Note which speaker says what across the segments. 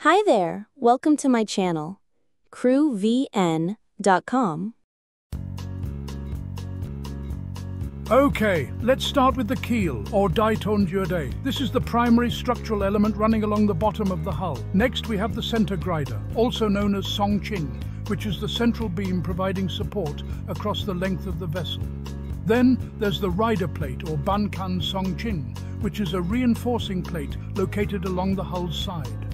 Speaker 1: Hi there, welcome to my channel, crewvn.com.
Speaker 2: Okay, let's start with the keel, or ĐÓNG. This is the primary structural element running along the bottom of the hull. Next we have the center grider, also known as Songqing, which is the central beam providing support across the length of the vessel. Then there's the rider plate, or Bankan Songqing, which is a reinforcing plate located along the hull's side.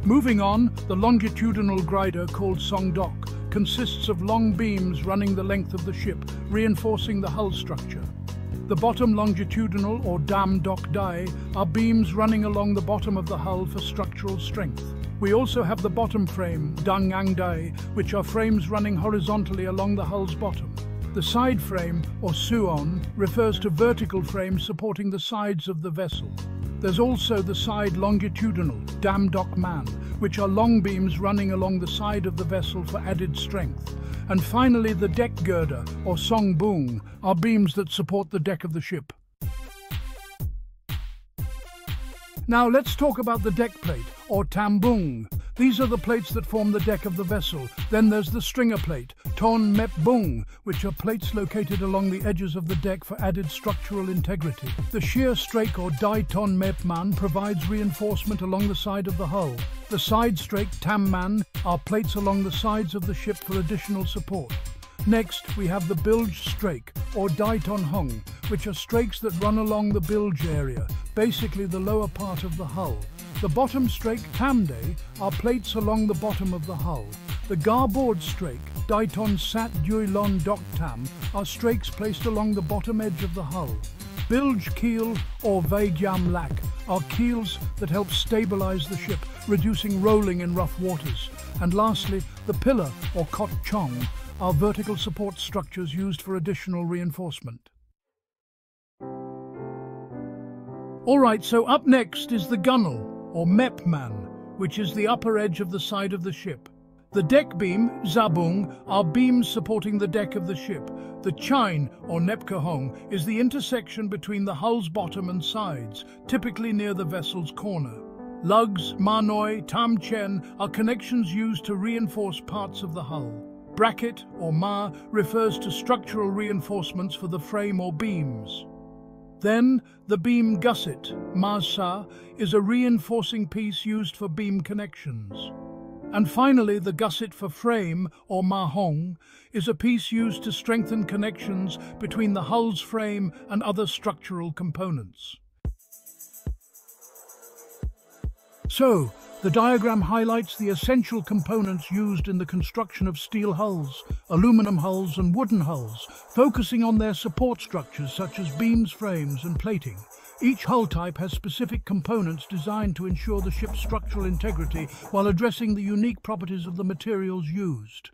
Speaker 2: Moving on, the longitudinal grider, called Songdok, consists of long beams running the length of the ship, reinforcing the hull structure. The bottom longitudinal, or Dam Dok Dai, are beams running along the bottom of the hull for structural strength. We also have the bottom frame, Dang Ang Dai, which are frames running horizontally along the hull's bottom. The side frame, or Suon, refers to vertical frames supporting the sides of the vessel. There's also the side longitudinal, Dam Dok Man, which are long beams running along the side of the vessel for added strength. And finally, the deck girder, or Song Bung, are beams that support the deck of the ship. Now let's talk about the deck plate, or Tam Bung. These are the plates that form the deck of the vessel. Then there's the stringer plate, Ton Mep Bung, which are plates located along the edges of the deck for added structural integrity. The shear strake, or Dai Ton Mep Man, provides reinforcement along the side of the hull. The side strake, Tam Man, are plates along the sides of the ship for additional support. Next, we have the bilge strake, or Dai Ton Hong, which are strakes that run along the bilge area, basically the lower part of the hull. The bottom strake, Tam Day, are plates along the bottom of the hull. The garboard strake, Dai Ton Sat Dui Lon Dok Tam, are strakes placed along the bottom edge of the hull. Bilge keel, or Vai Gyam Lak, are keels that help stabilize the ship, reducing rolling in rough waters. And lastly, the pillar, or Kot Chong, are vertical support structures used for additional reinforcement. Alright, so up next is the gunnel, or Mep Man, which is the upper edge of the side of the ship. The deck beam, Zabung, are beams supporting the deck of the ship. The chine, or Nepkahong, is the intersection between the hull's bottom and sides, typically near the vessel's corner. Lugs, Manoi, Tam Chen are connections used to reinforce parts of the hull. Bracket, or Ma, refers to structural reinforcements for the frame or beams. Then, the beam gusset, Ma-sa, is a reinforcing piece used for beam connections. And finally, the gusset for frame, or Ma-hong, is a piece used to strengthen connections between the hull's frame and other structural components. So, the diagram highlights the essential components used in the construction of steel hulls, aluminum hulls and wooden hulls, focusing on their support structures such as beams, frames and plating. Each hull type has specific components designed to ensure the ship's structural integrity while addressing the unique properties of the materials used.